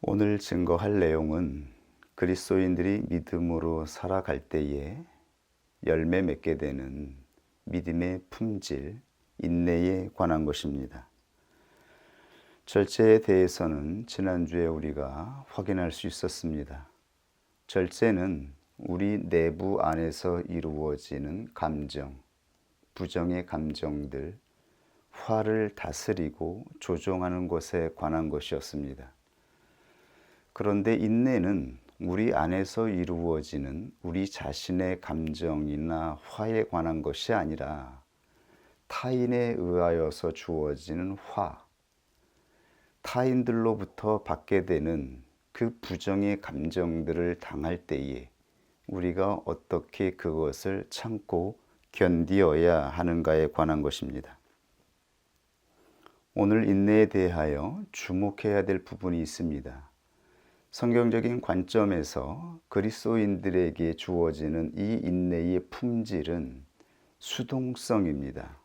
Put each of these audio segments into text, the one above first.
오늘 증거할 내용은 그리스도인들이 믿음으로 살아갈 때에 열매 맺게 되는 믿음의 품질, 인내에 관한 것입니다. 절제에 대해서는 지난주에 우리가 확인할 수 있었습니다. 절제는 우리 내부 안에서 이루어지는 감정, 부정의 감정들, 화를 다스리고 조종하는 것에 관한 것이었습니다. 그런데 인내는 우리 안에서 이루어지는 우리 자신의 감정이나 화에 관한 것이 아니라 타인에 의하여서 주어지는 화, 타인들로부터 받게 되는 그 부정의 감정들을 당할 때에 우리가 어떻게 그것을 참고 견디어야 하는가에 관한 것입니다. 오늘 인내에 대하여 주목해야 될 부분이 있습니다. 성경적인 관점에서 그리스도인들에게 주어지는 이 인내의 품질은 수동성입니다.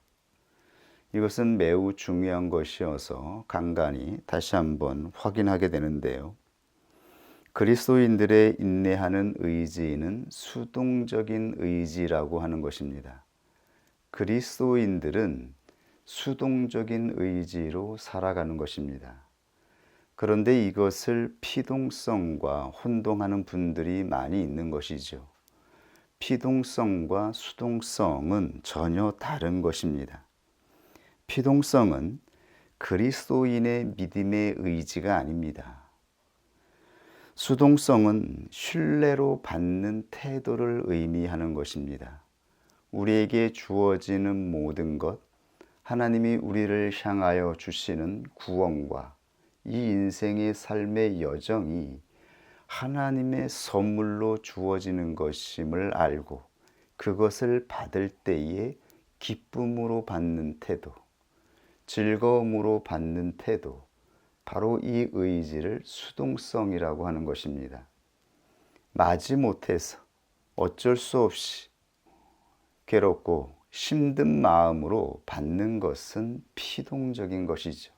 이것은 매우 중요한 것이어서 간간히 다시 한번 확인하게 되는데요. 그리스도인들의 인내하는 의지는 수동적인 의지라고 하는 것입니다. 그리스도인들은 수동적인 의지로 살아가는 것입니다. 그런데 이것을 피동성과 혼동하는 분들이 많이 있는 것이죠. 피동성과 수동성은 전혀 다른 것입니다. 피동성은 그리스도인의 믿음의 의지가 아닙니다. 수동성은 신뢰로 받는 태도를 의미하는 것입니다. 우리에게 주어지는 모든 것, 하나님이 우리를 향하여 주시는 구원과 이 인생의 삶의 여정이 하나님의 선물로 주어지는 것임을 알고 그것을 받을 때에 기쁨으로 받는 태도, 즐거움으로 받는 태도, 바로 이 의지를 수동성이라고 하는 것입니다. 마지못해서 어쩔 수 없이 괴롭고 힘든 마음으로 받는 것은 피동적인 것이죠.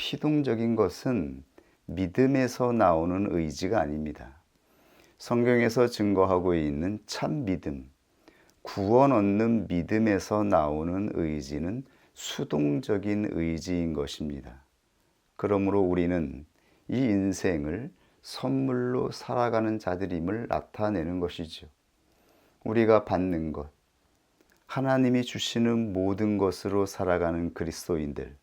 피동적인 것은 믿음에서 나오는 의지가 아닙니다. 성경에서 증거하고 있는 참 믿음, 구원 얻는 믿음에서 나오는 의지는 수동적인 의지인 것입니다. 그러므로 우리는 이 인생을 선물로 살아가는 자들임을 나타내는 것이죠. 우리가 받는 것, 하나님이 주시는 모든 것으로 살아가는 그리스도인들,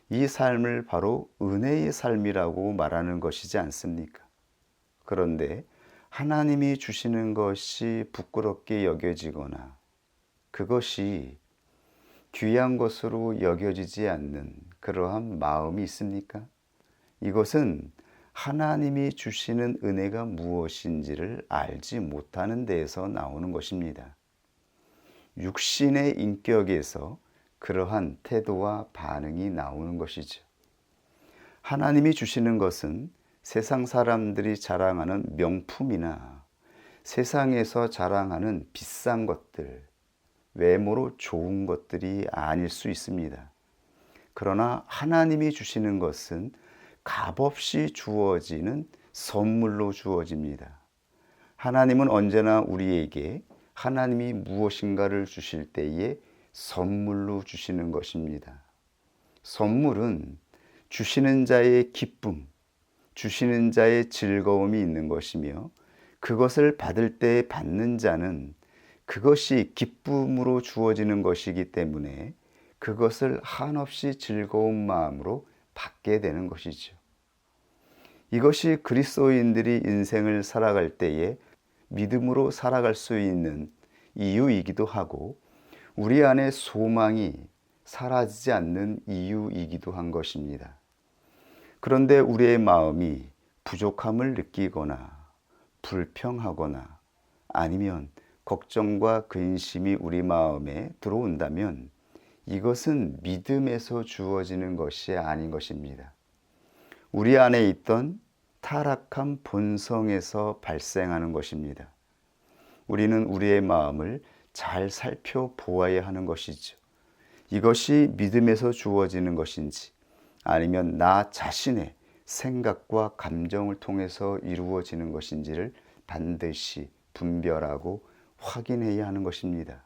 이 삶을 바로 은혜의 삶이라고 말하는 것이지 않습니까? 그런데 하나님이 주시는 것이 부끄럽게 여겨지거나 그것이 귀한 것으로 여겨지지 않는 그러한 마음이 있습니까? 이것은 하나님이 주시는 은혜가 무엇인지를 알지 못하는 데에서 나오는 것입니다. 육신의 인격에서 그러한 태도와 반응이 나오는 것이죠. 하나님이 주시는 것은 세상 사람들이 자랑하는 명품이나 세상에서 자랑하는 비싼 것들, 외모로 좋은 것들이 아닐 수 있습니다. 그러나 하나님이 주시는 것은 값없이 주어지는 선물로 주어집니다. 하나님은 언제나 우리에게 하나님이 무엇인가를 주실 때에 선물로 주시는 것입니다. 선물은 주시는 자의 기쁨, 주시는 자의 즐거움이 있는 것이며 그것을 받을 때 받는 자는 그것이 기쁨으로 주어지는 것이기 때문에 그것을 한없이 즐거운 마음으로 받게 되는 것이죠. 이것이 그리스도인들이 인생을 살아갈 때에 믿음으로 살아갈 수 있는 이유이기도 하고 우리 안에 소망이 사라지지 않는 이유이기도 한 것입니다. 그런데 우리의 마음이 부족함을 느끼거나 불평하거나 아니면 걱정과 근심이 우리 마음에 들어온다면 이것은 믿음에서 주어지는 것이 아닌 것입니다. 우리 안에 있던 타락한 본성에서 발생하는 것입니다. 우리는 우리의 마음을 잘 살펴보아야 하는 것이죠. 이것이 믿음에서 주어지는 것인지 아니면 나 자신의 생각과 감정을 통해서 이루어지는 것인지를 반드시 분별하고 확인해야 하는 것입니다.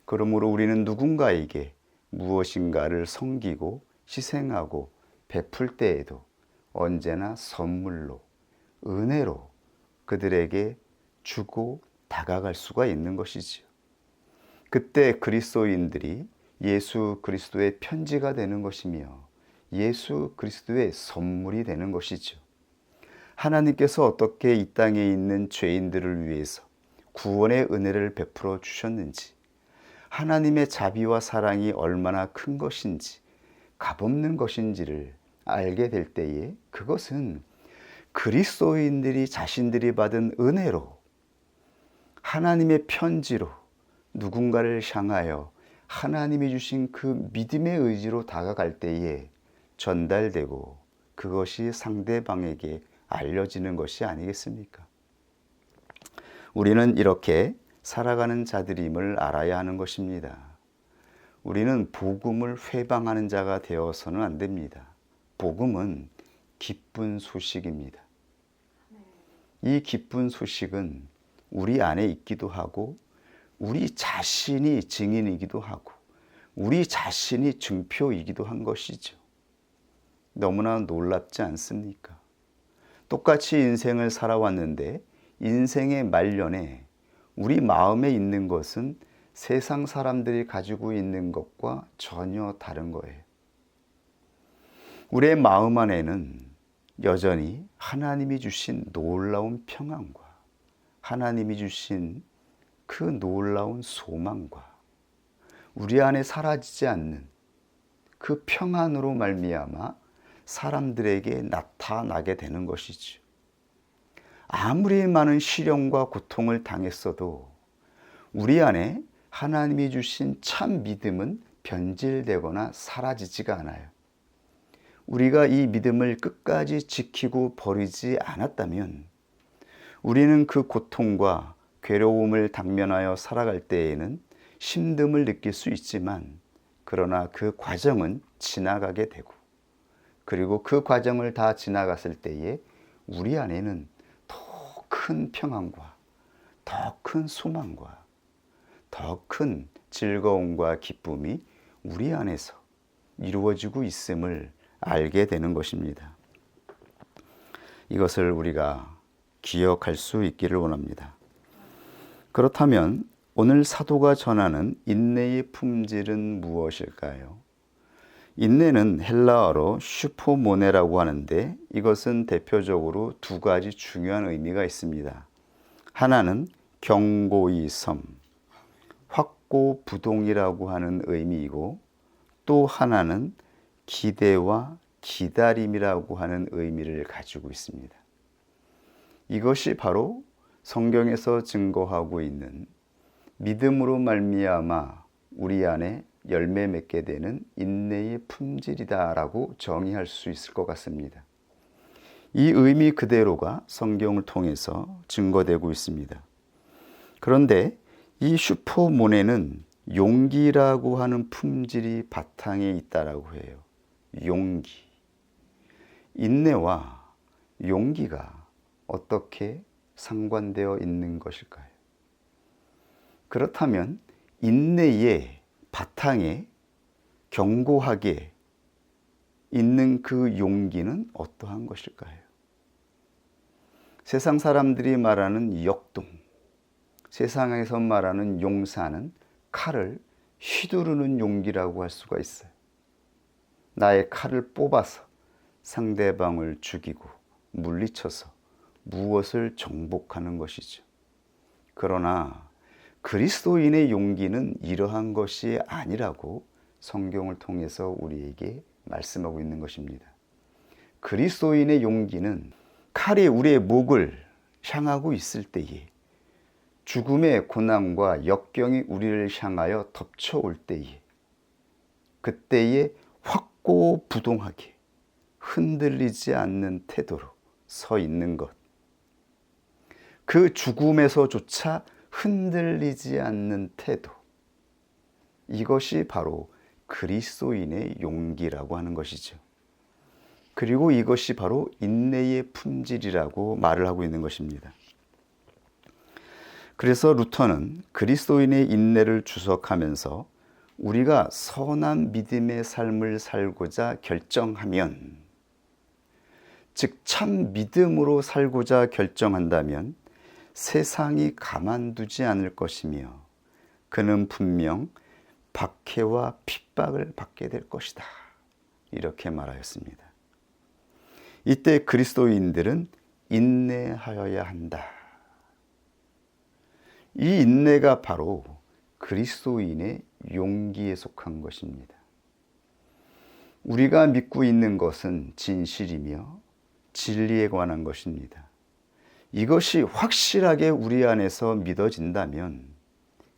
그러므로 우리는 누군가에게 무엇인가를 섬기고 희생하고 베풀 때에도 언제나 선물로, 은혜로 그들에게 주고 다가갈 수가 있는 것이지요. 그때 그리스도인들이 예수 그리스도의 편지가 되는 것이며 예수 그리스도의 선물이 되는 것이죠. 하나님께서 어떻게 이 땅에 있는 죄인들을 위해서 구원의 은혜를 베풀어 주셨는지, 하나님의 자비와 사랑이 얼마나 큰 것인지, 값없는 것인지를 알게 될 때에 그것은 그리스도인들이 자신들이 받은 은혜로, 하나님의 편지로 누군가를 향하여 하나님이 주신 그 믿음의 의지로 다가갈 때에 전달되고 그것이 상대방에게 알려지는 것이 아니겠습니까? 우리는 이렇게 살아가는 자들임을 알아야 하는 것입니다. 우리는 복음을 회방하는 자가 되어서는 안 됩니다. 복음은 기쁜 소식입니다. 이 기쁜 소식은 우리 안에 있기도 하고 우리 자신이 증인이기도 하고 우리 자신이 증표이기도 한 것이죠. 너무나 놀랍지 않습니까? 똑같이 인생을 살아왔는데 인생의 말년에 우리 마음에 있는 것은 세상 사람들이 가지고 있는 것과 전혀 다른 거예요. 우리의 마음 안에는 여전히 하나님이 주신 놀라운 평안과 하나님이 주신 그 놀라운 소망과 우리 안에 사라지지 않는 그 평안으로 말미암아 사람들에게 나타나게 되는 것이죠. 아무리 많은 시련과 고통을 당했어도 우리 안에 하나님이 주신 참 믿음은 변질되거나 사라지지가 않아요. 우리가 이 믿음을 끝까지 지키고 버리지 않았다면 우리는 그 고통과 괴로움을 당면하여 살아갈 때에는 힘듦을 느낄 수 있지만 그러나 그 과정은 지나가게 되고 그리고 그 과정을 다 지나갔을 때에 우리 안에는 더 큰 평안과 더 큰 소망과 더 큰 즐거움과 기쁨이 우리 안에서 이루어지고 있음을 알게 되는 것입니다. 이것을 우리가 기억할 수 있기를 원합니다. 그렇다면 오늘 사도가 전하는 인내의 품질은 무엇일까요? 인내는 헬라어로 슈포모네라고 하는데 이것은 대표적으로 두 가지 중요한 의미가 있습니다. 하나는 경고의 섬, 확고부동이라고 하는 의미이고 또 하나는 기대와 기다림이라고 하는 의미를 가지고 있습니다. 이것이 바로 성경에서 증거하고 있는 믿음으로 말미암아 우리 안에 열매 맺게 되는 인내의 품질이다라고 정의할 수 있을 것 같습니다. 이 의미 그대로가 성경을 통해서 증거되고 있습니다. 그런데 이 슈퍼모네는 용기라고 하는 품질이 바탕에 있다라고 해요. 용기. 인내와 용기가 어떻게 상관되어 있는 것일까요? 그렇다면 인내의 바탕에 견고하게 있는 그 용기는 어떠한 것일까요? 세상 사람들이 말하는 역동, 세상에서 말하는 용사는 칼을 휘두르는 용기라고 할 수가 있어요. 나의 칼을 뽑아서 상대방을 죽이고 물리쳐서 무엇을 정복하는 것이죠. 그러나 그리스도인의 용기는 이러한 것이 아니라고 성경을 통해서 우리에게 말씀하고 있는 것입니다. 그리스도인의 용기는 칼이 우리의 목을 향하고 있을 때에 죽음의 고난과 역경이 우리를 향하여 덮쳐올 때에 그때에 확고부동하게 흔들리지 않는 태도로 서 있는 것. 그 죽음에서조차 흔들리지 않는 태도. 이것이 바로 그리스도인의 용기라고 하는 것이죠. 그리고 이것이 바로 인내의 품질이라고 말을 하고 있는 것입니다. 그래서 루터는 그리스도인의 인내를 주석하면서 우리가 선한 믿음의 삶을 살고자 결정하면, 즉 참 믿음으로 살고자 결정한다면 세상이 가만두지 않을 것이며 그는 분명 박해와 핍박을 받게 될 것이다. 이렇게 말하였습니다. 이때 그리스도인들은 인내하여야 한다. 이 인내가 바로 그리스도인의 용기에 속한 것입니다. 우리가 믿고 있는 것은 진실이며 진리에 관한 것입니다. 이것이 확실하게 우리 안에서 믿어진다면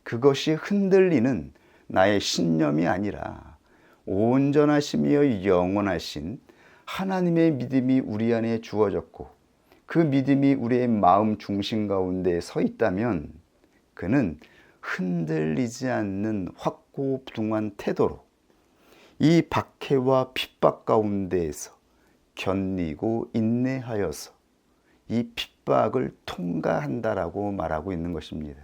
그것이 흔들리는 나의 신념이 아니라 온전하시며 영원하신 하나님의 믿음이 우리 안에 주어졌고 그 믿음이 우리의 마음 중심 가운데 서 있다면 그는 흔들리지 않는 확고부동한 태도로 이 박해와 핍박 가운데에서 견디고 인내하여서 이 핍박을 통과한다라고 말하고 있는 것입니다.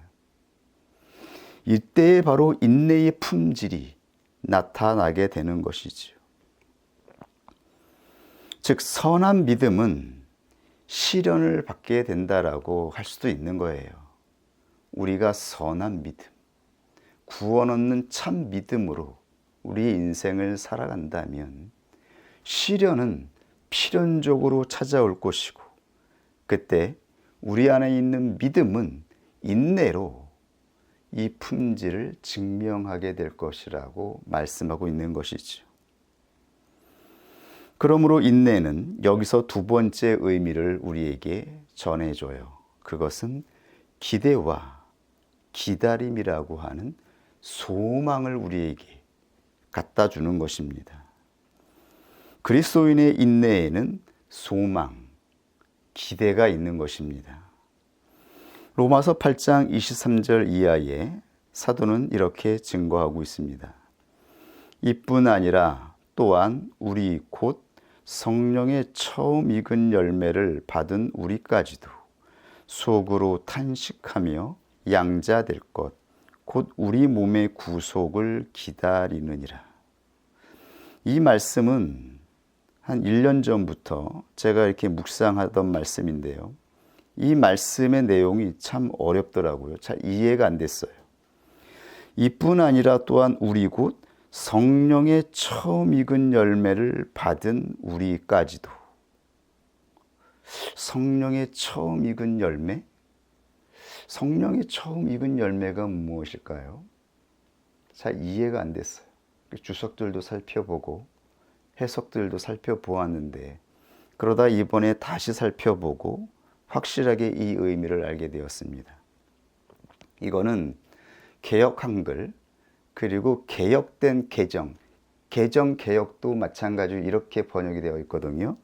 이때에 바로 인내의 품질이 나타나게 되는 것이지요. 즉 선한 믿음은 시련을 받게 된다라고 할 수도 있는 거예요. 우리가 선한 믿음, 구원 얻는 참 믿음으로 우리의 인생을 살아간다면 시련은 필연적으로 찾아올 것이고 그때 우리 안에 있는 믿음은 인내로 이 품질을 증명하게 될 것이라고 말씀하고 있는 것이죠. 그러므로 인내는 여기서 두 번째 의미를 우리에게 전해줘요. 그것은 기대와 기다림이라고 하는 소망을 우리에게 갖다 주는 것입니다. 그리스도인의 인내에는 소망, 기대가 있는 것입니다. 로마서 8장 23절 이하에 사도는 이렇게 증거하고 있습니다. 이뿐 아니라 또한 우리 곧 성령의 처음 익은 열매를 받은 우리까지도 속으로 탄식하며 양자될 것, 곧 우리 몸의 구속을 기다리느니라. 이 말씀은 한 1년 전부터 제가 이렇게 묵상하던 말씀인데요. 이 말씀의 내용이 참 어렵더라고요. 잘 이해가 안 됐어요. 이뿐 아니라 또한 우리 곧 성령의 처음 익은 열매를 받은 우리까지도. 성령의 처음 익은 열매? 성령의 처음 익은 열매가 무엇일까요? 잘 이해가 안 됐어요. 주석들도 살펴보고 해석들도 살펴보았는데 그러다 이번에 다시 살펴보고 확실하게 이 의미를 알게 되었습니다. 이거는 개역 한글 그리고 개역된 개정 개역도 마찬가지로 이렇게 번역이 되어 있거든요.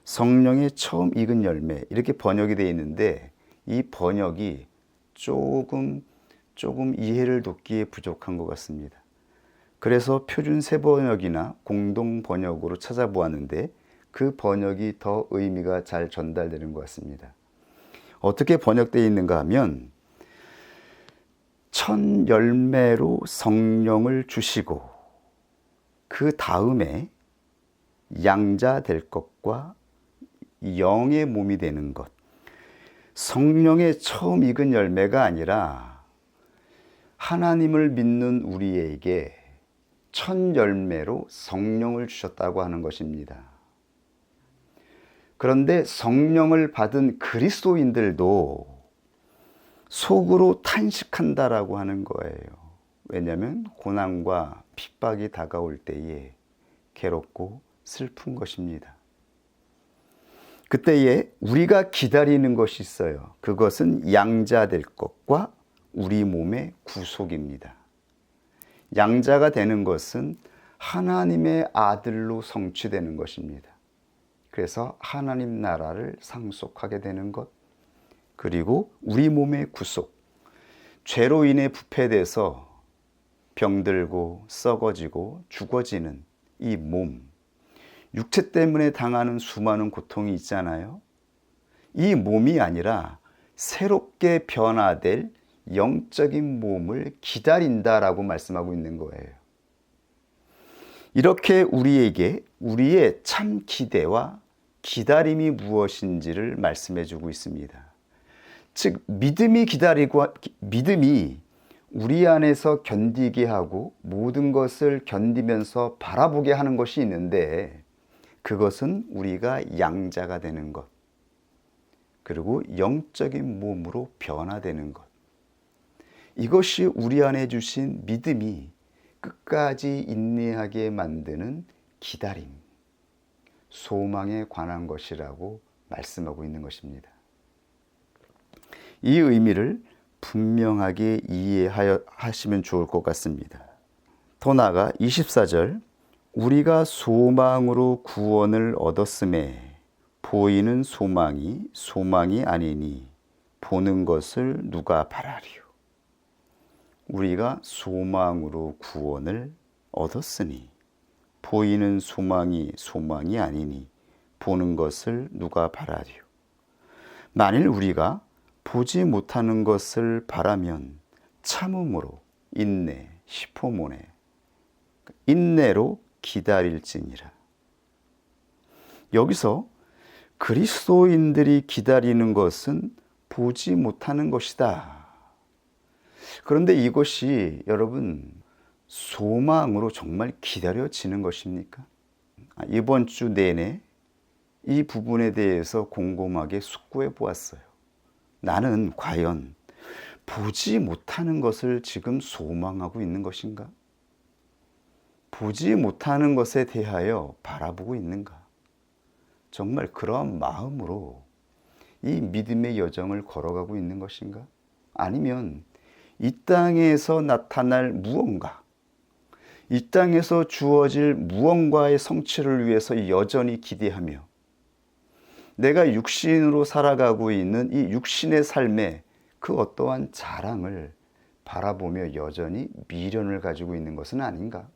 성령의 처음 익은 열매 이렇게 번역이 되어 있는데 이 번역이 조금 이해를 돕기에 부족한 것 같습니다. 그래서 표준 새번역이나 공동 번역으로 찾아보았는데 그 번역이 더 의미가 잘 전달되는 것 같습니다. 어떻게 번역되어 있는가 하면 첫 열매로 성령을 주시고 그 다음에 양자될 것과 영의 몸이 되는 것. 성령의 처음 익은 열매가 아니라 하나님을 믿는 우리에게 첫 열매로 성령을 주셨다고 하는 것입니다. 그런데 성령을 받은 그리스도인들도 속으로 탄식한다라고 하는 거예요. 왜냐하면 고난과 핍박이 다가올 때에 괴롭고 슬픈 것입니다. 그때에 우리가 기다리는 것이 있어요. 그것은 양자될 것과 우리 몸의 구속입니다. 양자가 되는 것은 하나님의 아들로 성취되는 것입니다. 그래서 하나님 나라를 상속하게 되는 것, 그리고 우리 몸의 구속, 죄로 인해 부패돼서 병들고 썩어지고 죽어지는 이 몸, 육체 때문에 당하는 수많은 고통이 있잖아요. 이 몸이 아니라 새롭게 변화될 영적인 몸을 기다린다라고 말씀하고 있는 거예요. 이렇게 우리에게 우리의 참 기대와 기다림이 무엇인지를 말씀해 주고 있습니다. 즉, 믿음이 우리 안에서 견디게 하고 모든 것을 견디면서 바라보게 하는 것이 있는데, 그것은 우리가 양자가 되는 것, 그리고 영적인 몸으로 변화되는 것. 이것이 우리 안에 주신 믿음이 끝까지 인내하게 만드는 기다림, 소망에 관한 것이라고 말씀하고 있는 것입니다. 이 의미를 분명하게 이해하시면 좋을 것 같습니다. 더 나아가 24절, 우리가 소망으로 구원을 얻었음에 보이는 소망이 아니니 보는 것을 누가 바라리요. 우리가 소망으로 구원을 얻었으니 보이는 소망이 아니니 보는 것을 누가 바라리요. 만일 우리가 보지 못하는 것을 바라면 참음으로 인내, 시포모네, 인내로 기다릴지니라. 여기서 그리스도인들이 기다리는 것은 보지 못하는 것이다. 그런데 이것이 여러분 소망으로 정말 기다려지는 것입니까? 이번 주 내내 이 부분에 대해서 곰곰하게 숙고해 보았어요. 나는 과연 보지 못하는 것을 지금 소망하고 있는 것인가? 보지 못하는 것에 대하여 바라보고 있는가? 정말 그러한 마음으로 이 믿음의 여정을 걸어가고 있는 것인가? 아니면 이 땅에서 나타날 무언가, 이 땅에서 주어질 무언가의 성취를 위해서 여전히 기대하며 내가 육신으로 살아가고 있는 이 육신의 삶에 그 어떠한 자랑을 바라보며 여전히 미련을 가지고 있는 것은 아닌가?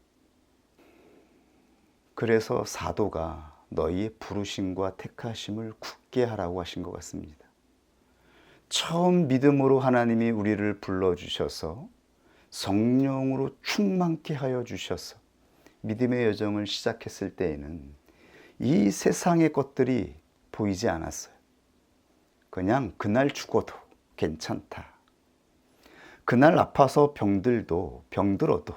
그래서 사도가 너희의 부르심과 택하심을 굳게 하라고 하신 것 같습니다. 처음 믿음으로 하나님이 우리를 불러주셔서 성령으로 충만케 하여 주셔서 믿음의 여정을 시작했을 때에는 이 세상의 것들이 보이지 않았어요. 그냥 그날 죽어도 괜찮다. 그날 아파서 병들어도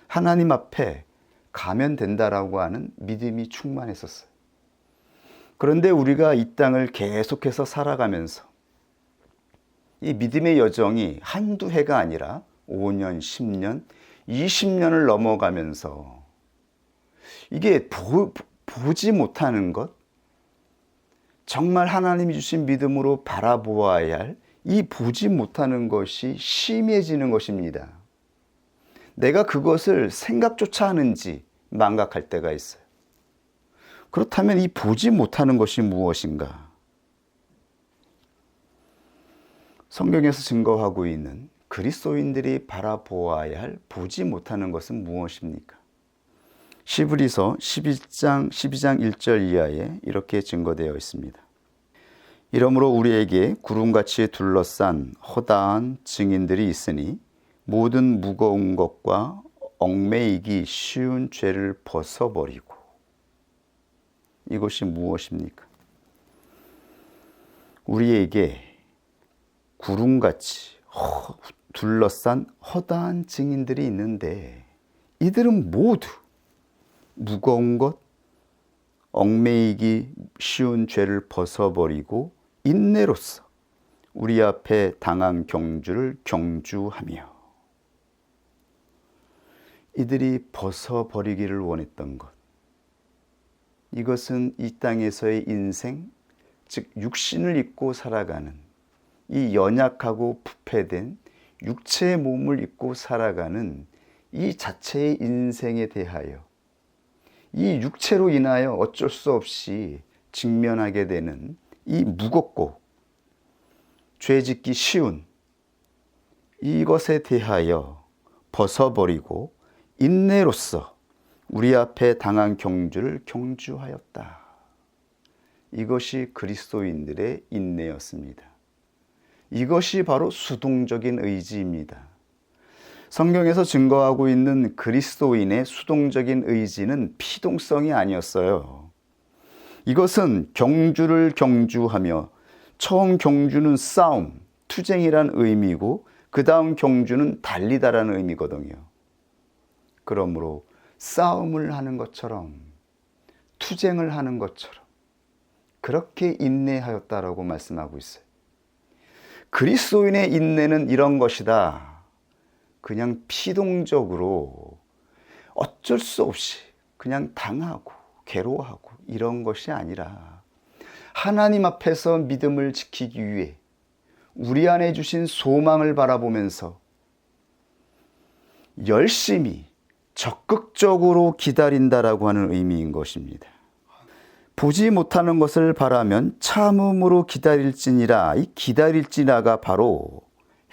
하나님 앞에 가면 된다라고 하는 믿음이 충만했었어요. 그런데 우리가 이 땅을 계속해서 살아가면서 이 믿음의 여정이 한두 해가 아니라 5년, 10년, 20년을 넘어가면서 이게 보지 못하는 것, 정말 하나님이 주신 믿음으로 바라보아야 할 이 보지 못하는 것이 심해지는 것입니다. 내가 그것을 생각조차 하는지 망각할 때가 있어요. 그렇다면 이 보지 못하는 것이 무엇인가? 성경에서 증거하고 있는 그리스도인들이 바라보아야 할 보지 못하는 것은 무엇입니까? 시브리서 12장 1절 이하에 이렇게 증거되어 있습니다. 이러므로 우리에게 구름같이 둘러싼 허다한 증인들이 있으니 모든 무거운 것과 얽매이기 쉬운 죄를 벗어버리고. 이것이 무엇입니까? 우리에게 구름같이 둘러싼 허다한 증인들이 있는데 이들은 모두 무거운 것, 얽매이기 쉬운 죄를 벗어버리고 인내로써 우리 앞에 당한 경주를 경주하며. 이들이 벗어버리기를 원했던 것, 이것은 이 땅에서의 인생, 즉 육신을 입고 살아가는 이 연약하고 부패된 육체의 몸을 입고 살아가는 이 자체의 인생에 대하여 이 육체로 인하여 어쩔 수 없이 직면하게 되는 이 무겁고 죄짓기 쉬운 이것에 대하여 벗어버리고 인내로써 우리 앞에 당한 경주를 경주하였다. 이것이 그리스도인들의 인내였습니다. 이것이 바로 수동적인 의지입니다. 성경에서 증거하고 있는 그리스도인의 수동적인 의지는 피동성이 아니었어요. 이것은 경주를 경주하며, 처음 경주는 싸움, 투쟁이란 의미고 그 다음 경주는 달리다라는 의미거든요. 그러므로 싸움을 하는 것처럼, 투쟁을 하는 것처럼 그렇게 인내하였다라고 말씀하고 있어요. 그리스도인의 인내는 이런 것이다. 그냥 피동적으로 어쩔 수 없이 그냥 당하고 괴로워하고 이런 것이 아니라, 하나님 앞에서 믿음을 지키기 위해 우리 안에 주신 소망을 바라보면서 열심히 적극적으로 기다린다라고 하는 의미인 것입니다. 보지 못하는 것을 바라면 참음으로 기다릴지니라. 이 기다릴지라가 바로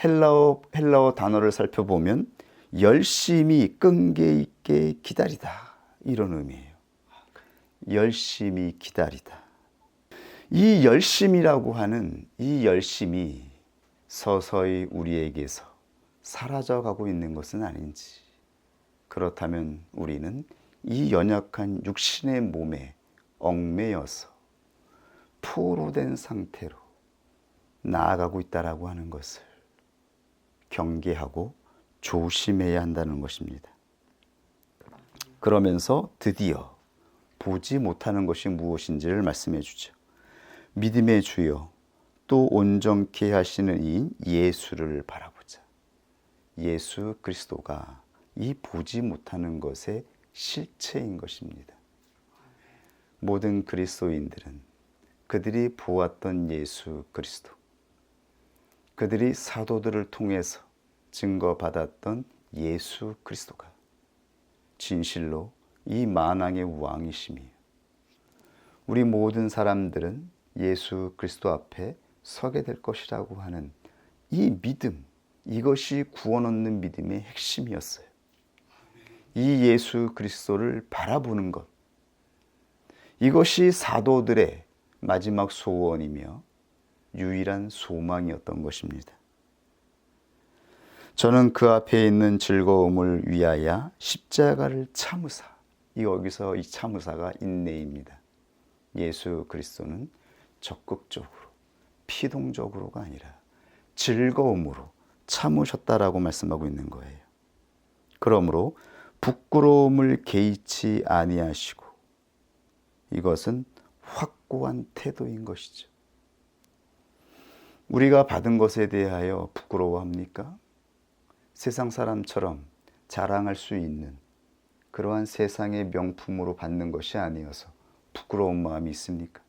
헬라어 단어를 살펴보면 열심히 끈기 있게 기다리다, 이런 의미예요. 열심히 기다리다. 이 열심이라고 하는 이 열심이 서서히 우리에게서 사라져가고 있는 것은 아닌지, 그렇다면 우리는 이 연약한 육신의 몸에 얽매여서 포로된 상태로 나아가고 있다라고 하는 것을 경계하고 조심해야 한다는 것입니다. 그러면서 드디어 보지 못하는 것이 무엇인지를 말씀해 주죠. 믿음의 주여 또 온전케 하시는 이인 예수를 바라보자. 예수 그리스도가 이 보지 못하는 것의 실체인 것입니다. 모든 그리스도인들은 그들이 보았던 예수 그리스도, 그들이 사도들을 통해서 증거받았던 예수 그리스도가 진실로 이 만왕의 왕이시며, 우리 모든 사람들은 예수 그리스도 앞에 서게 될 것이라고 하는 이 믿음, 이것이 구원 얻는 믿음의 핵심이었어요. 이 예수 그리스도를 바라보는 것, 이것이 사도들의 마지막 소원이며 유일한 소망이었던 것입니다. 저는 그 앞에 있는 즐거움을 위하여 십자가를 참으사, 여기서 이 참으사가 인내입니다. 예수 그리스도는 적극적으로, 피동적으로가 아니라 즐거움으로 참으셨다라고 말씀하고 있는 거예요. 그러므로 부끄러움을 개의치 아니하시고, 이것은 확고한 태도인 것이죠. 우리가 받은 것에 대하여 부끄러워합니까? 세상 사람처럼 자랑할 수 있는 그러한 세상의 명품으로 받는 것이 아니어서 부끄러운 마음이 있습니까?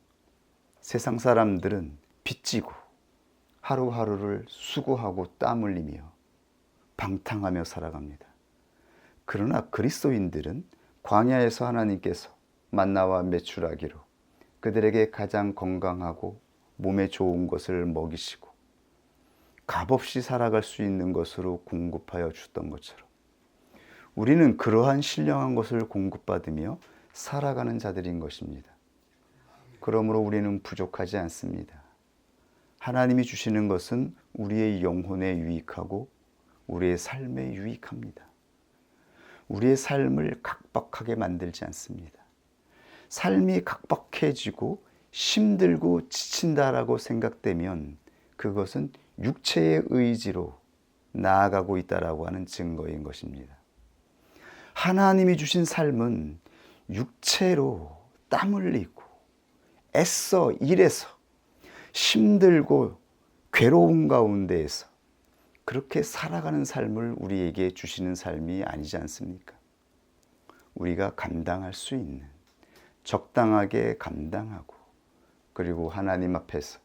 세상 사람들은 빚지고 하루하루를 수고하고 땀 흘리며 방탕하며 살아갑니다. 그러나 그리스도인들은 광야에서 하나님께서 만나와 메추라기로 그들에게 가장 건강하고 몸에 좋은 것을 먹이시고 값없이 살아갈 수 있는 것으로 공급하여 주던 것처럼, 우리는 그러한 신령한 것을 공급받으며 살아가는 자들인 것입니다. 그러므로 우리는 부족하지 않습니다. 하나님이 주시는 것은 우리의 영혼에 유익하고 우리의 삶에 유익합니다. 우리의 삶을 각박하게 만들지 않습니다. 삶이 각박해지고 힘들고 지친다라고 생각되면 그것은 육체의 의지로 나아가고 있다라고 하는 증거인 것입니다. 하나님이 주신 삶은 육체로 땀 흘리고 애써 일해서 힘들고 괴로운 가운데에서 그렇게 살아가는 삶을 우리에게 주시는 삶이 아니지 않습니까? 우리가 감당할 수 있는, 적당하게 감당하고, 그리고 하나님 앞에서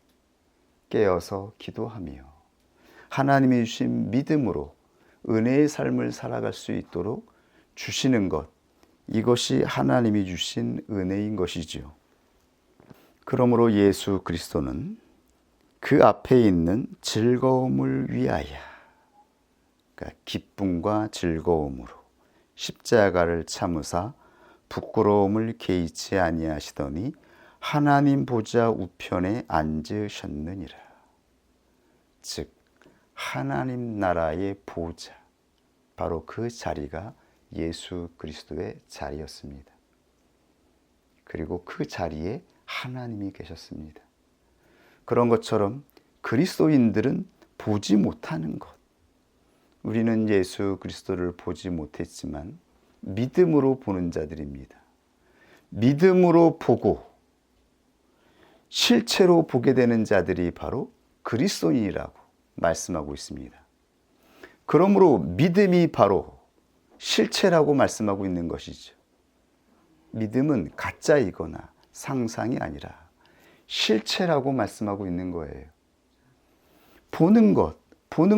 깨어서 기도하며 하나님이 주신 믿음으로 은혜의 삶을 살아갈 수 있도록 주시는 것, 이것이 하나님이 주신 은혜인 것이지요. 그러므로 예수 그리스도는 그 앞에 있는 즐거움을 위하여, 그러니까 기쁨과 즐거움으로 십자가를 참으사 부끄러움을 개의치 아니하시더니 하나님 보좌 우편에 앉으셨느니라. 즉 하나님 나라의 보좌, 바로 그 자리가 예수 그리스도의 자리였습니다. 그리고 그 자리에 하나님이 계셨습니다. 그런 것처럼 그리스도인들은 보지 못하는 것, 우리는 예수 그리스도를 보지 못했지만 믿음으로 보는 자들입니다. 믿음으로 보고 실체로 보게 되는 자들이 바로 그리스도인이라고 말씀하고 있습니다. 그러므로 믿음이 바로 실체라고 말씀하고 있는 것이죠. 믿음은 가짜이거나 상상이 아니라 실체라고 말씀하고 있는 거예요. 보는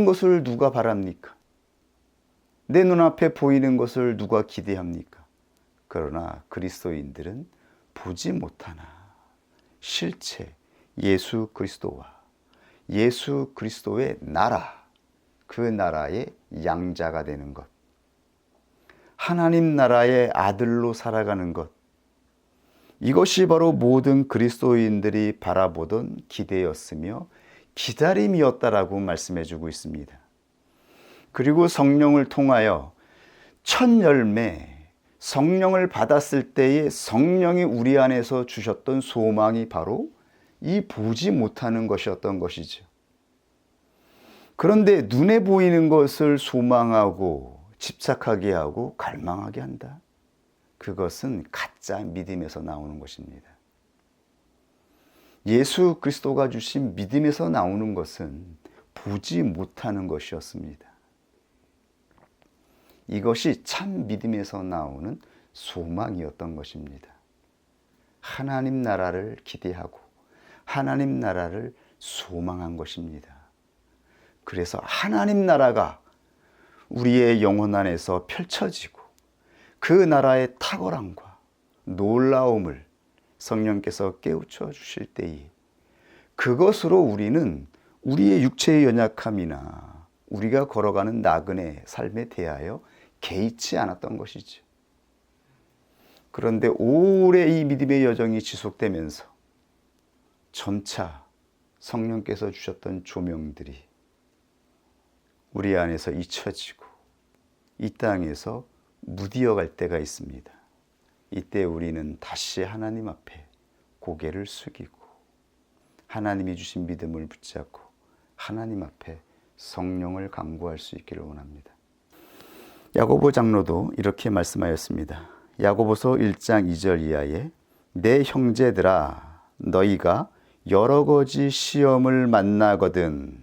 것을 누가 바랍니까? 내 눈앞에 보이는 것을 누가 기대합니까? 그러나 그리스도인들은 보지 못하나 실체, 예수 그리스도와 예수 그리스도의 나라, 그 나라의 양자가 되는 것, 하나님 나라의 아들로 살아가는 것, 이것이 바로 모든 그리스도인들이 바라보던 기대였으며 기다림이었다라고 말씀해 주고 있습니다. 그리고 성령을 통하여 첫 열매, 성령을 받았을 때에 성령이 우리 안에서 주셨던 소망이 바로 이 보지 못하는 것이었던 것이죠. 그런데 눈에 보이는 것을 소망하고 집착하게 하고 갈망하게 한다. 그것은 가짜 믿음에서 나오는 것입니다. 예수 그리스도가 주신 믿음에서 나오는 것은 보지 못하는 것이었습니다. 이것이 참 믿음에서 나오는 소망이었던 것입니다. 하나님 나라를 기대하고 하나님 나라를 소망한 것입니다. 그래서 하나님 나라가 우리의 영혼 안에서 펼쳐지고 그 나라의 탁월함과 놀라움을 성령께서 깨우쳐 주실 때에 그것으로 우리는 우리의 육체의 연약함이나 우리가 걸어가는 나그네 삶에 대하여 개의치 않았던 것이죠. 그런데 오래 이 믿음의 여정이 지속되면서 점차 성령께서 주셨던 조명들이 우리 안에서 잊혀지고 이 땅에서 무디어갈 때가 있습니다. 이때 우리는 다시 하나님 앞에 고개를 숙이고 하나님이 주신 믿음을 붙잡고 하나님 앞에 성령을 간구할 수 있기를 원합니다. 야고보 장로도 이렇게 말씀하였습니다. 야고보서 1장 2절 이하에 내 형제들아 너희가 여러 가지 시험을 만나거든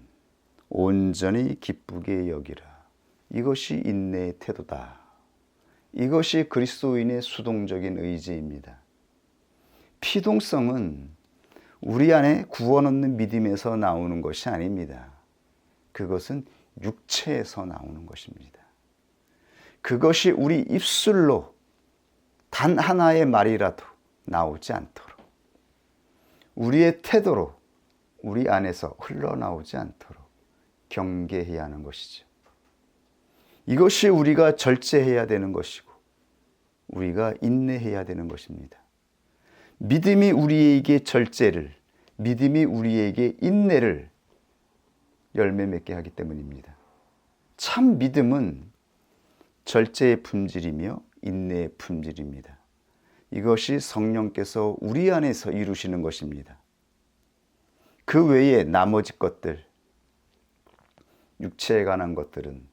온전히 기쁘게 여기라. 이것이 인내의 태도다. 이것이 그리스도인의 수동적인 의지입니다. 피동성은 우리 안에 구원 얻는 믿음에서 나오는 것이 아닙니다. 그것은 육체에서 나오는 것입니다. 그것이 우리 입술로 단 하나의 말이라도 나오지 않도록 우리의 태도로 우리 안에서 흘러나오지 않도록 경계해야 하는 것이죠. 이것이 우리가 절제해야 되는 것이고 우리가 인내해야 되는 것입니다. 믿음이 우리에게 절제를, 믿음이 우리에게 인내를 열매 맺게 하기 때문입니다. 참 믿음은 절제의 품질이며 인내의 품질입니다. 이것이 성령께서 우리 안에서 이루시는 것입니다. 그 외에 나머지 것들, 육체에 관한 것들은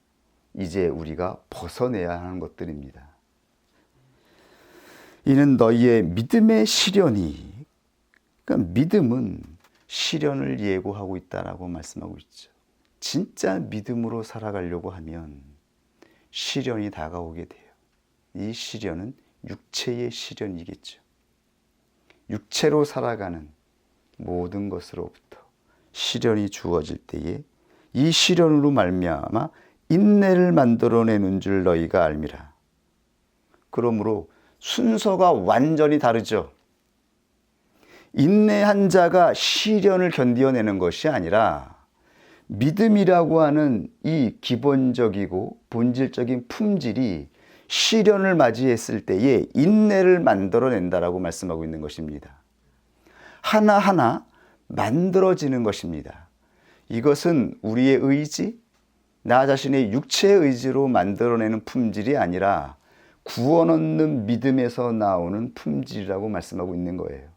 이제 우리가 벗어내야 하는 것들입니다. 이는 너희의 믿음의 시련이, 그러니까 믿음은 시련을 예고하고 있다라고 말씀하고 있죠. 진짜 믿음으로 살아가려고 하면 시련이 다가오게 돼요. 이 시련은 육체의 시련이겠죠. 육체로 살아가는 모든 것으로부터 시련이 주어질 때에 이 시련으로 말미암아 인내를 만들어내는 줄 너희가 알미라. 그러므로 순서가 완전히 다르죠. 인내한 자가 시련을 견뎌내는 것이 아니라 믿음이라고 하는 이 기본적이고 본질적인 품질이 시련을 맞이했을 때에 인내를 만들어낸다라고 말씀하고 있는 것입니다. 하나하나 만들어지는 것입니다. 이것은 우리의 의지, 나 자신의 육체의 의지로 만들어내는 품질이 아니라 구원 얻는 믿음에서 나오는 품질이라고 말씀하고 있는 거예요.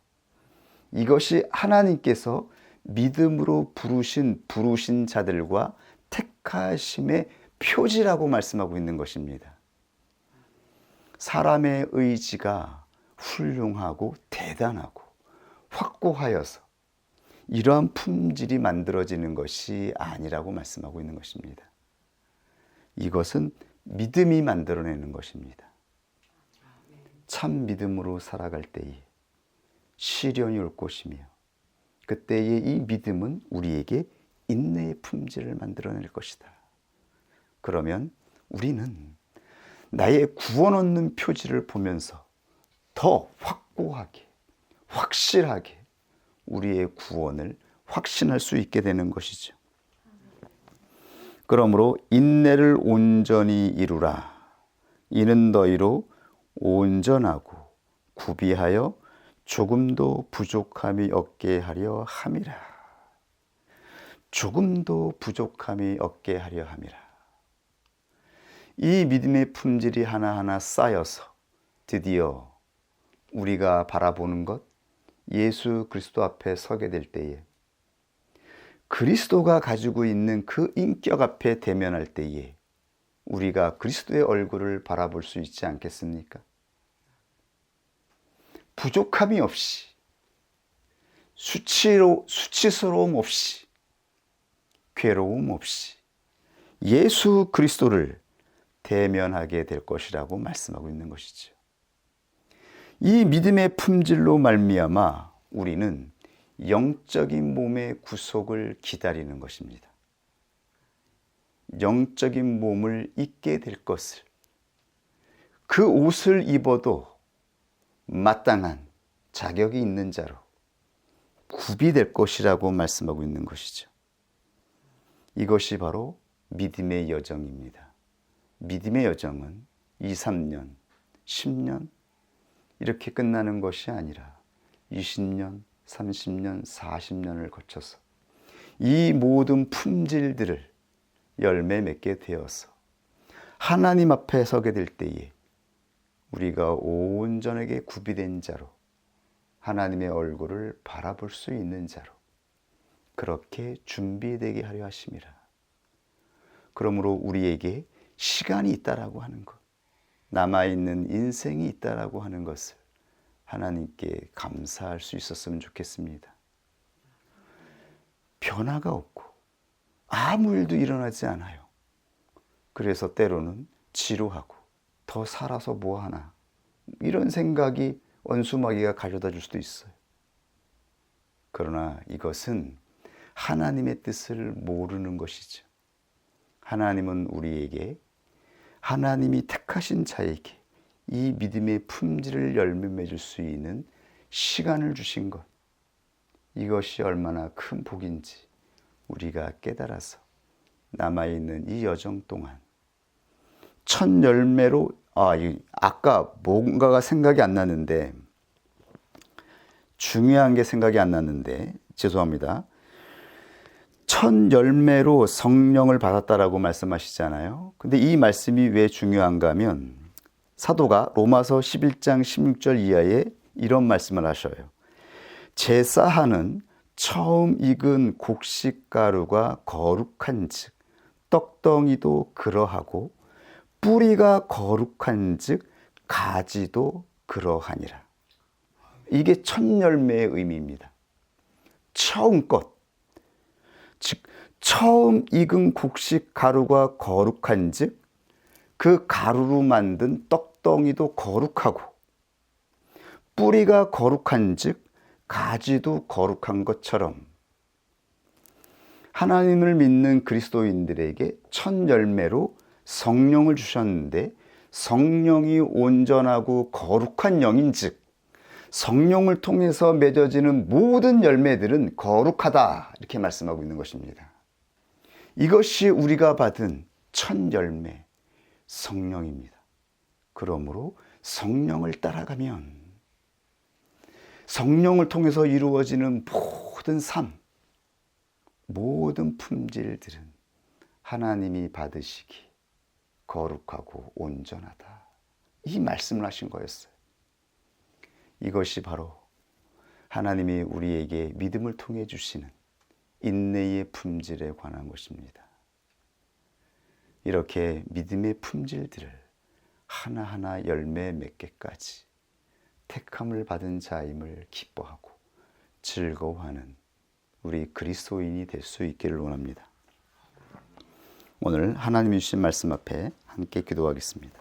이것이 하나님께서 믿음으로 부르신 자들과 택하심의 표지라고 말씀하고 있는 것입니다. 사람의 의지가 훌륭하고 대단하고 확고하여서 이러한 품질이 만들어지는 것이 아니라고 말씀하고 있는 것입니다. 이것은 믿음이 만들어내는 것입니다. 참 믿음으로 살아갈 때에 시련이 올 것이며 그때의 이 믿음은 우리에게 인내의 품질을 만들어낼 것이다. 그러면 우리는 나의 구원 얻는 표지를 보면서 더 확고하게, 확실하게 우리의 구원을 확신할 수 있게 되는 것이죠. 그러므로 인내를 온전히 이루라. 이는 너희로 온전하고 구비하여 조금도 부족함이 없게 하려 함이라. 조금도 부족함이 없게 하려 함이라. 이 믿음의 품질이 하나하나 쌓여서 드디어 우리가 바라보는 것, 예수 그리스도 앞에 서게 될 때에 그리스도가 가지고 있는 그 인격 앞에 대면할 때에 우리가 그리스도의 얼굴을 바라볼 수 있지 않겠습니까? 부족함이 없이, 수치스러움 없이, 괴로움 없이 예수 그리스도를 대면하게 될 것이라고 말씀하고 있는 것이죠. 이 믿음의 품질로 말미암아 우리는 영적인 몸의 구속을 기다리는 것입니다. 영적인 몸을 입게 될 것을, 그 옷을 입어도 마땅한 자격이 있는 자로 구비될 것이라고 말씀하고 있는 것이죠. 이것이 바로 믿음의 여정입니다. 믿음의 여정은 2, 3년, 10년 이렇게 끝나는 것이 아니라 20년, 30년, 40년을 거쳐서 이 모든 품질들을 열매 맺게 되어서 하나님 앞에 서게 될 때에 우리가 온전하게 구비된 자로 하나님의 얼굴을 바라볼 수 있는 자로 그렇게 준비되게 하려 하심이라. 그러므로 우리에게 시간이 있다라고 하는 것, 남아있는 인생이 있다라고 하는 것을 하나님께 감사할 수 있었으면 좋겠습니다. 변화가 없고 아무 일도 일어나지 않아요. 그래서 때로는 지루하고 더 살아서 뭐하나 이런 생각이 원수마귀가 가져다 줄 수도 있어요. 그러나 이것은 하나님의 뜻을 모르는 것이죠. 하나님은 우리에게, 하나님이 택하신 자에게 이 믿음의 품질을 열매 맺을 수 있는 시간을 주신 것, 이것이 얼마나 큰 복인지 우리가 깨달아서 남아있는 이 여정 동안 첫 열매로, 아까 뭔가가 생각이 안 났는데, 중요한 게 생각이 안 났는데 죄송합니다. 첫 열매로 성령을 받았다라고 말씀하시잖아요. 근데 이 말씀이 왜 중요한가 하면 사도가 로마서 11장 16절 이하에 이런 말씀을 하셔요. 제사하는 처음 익은 곡식가루가 거룩한 즉 떡덩이도 그러하고 뿌리가 거룩한 즉 가지도 그러하니라. 이게 첫 열매의 의미입니다. 처음 것, 즉 처음 익은 곡식 가루가 거룩한 즉 그 가루로 만든 떡덩이도 거룩하고 뿌리가 거룩한 즉 가지도 거룩한 것처럼 하나님을 믿는 그리스도인들에게 첫 열매로 성령을 주셨는데 성령이 온전하고 거룩한 영인즉 성령을 통해서 맺어지는 모든 열매들은 거룩하다 이렇게 말씀하고 있는 것입니다. 이것이 우리가 받은 첫 열매 성령입니다. 그러므로 성령을 따라가면 성령을 통해서 이루어지는 모든 삶, 모든 품질들은 하나님이 받으시기 거룩하고 온전하다. 이 말씀을 하신 거였어요. 이것이 바로 하나님이 우리에게 믿음을 통해 주시는 인내의 품질에 관한 것입니다. 이렇게 믿음의 품질들을 하나하나 열매 맺게까지 택함을 받은 자임을 기뻐하고 즐거워하는 우리 그리스도인이 될 수 있기를 원합니다. 오늘 하나님이 주신 말씀 앞에 함께 기도하겠습니다.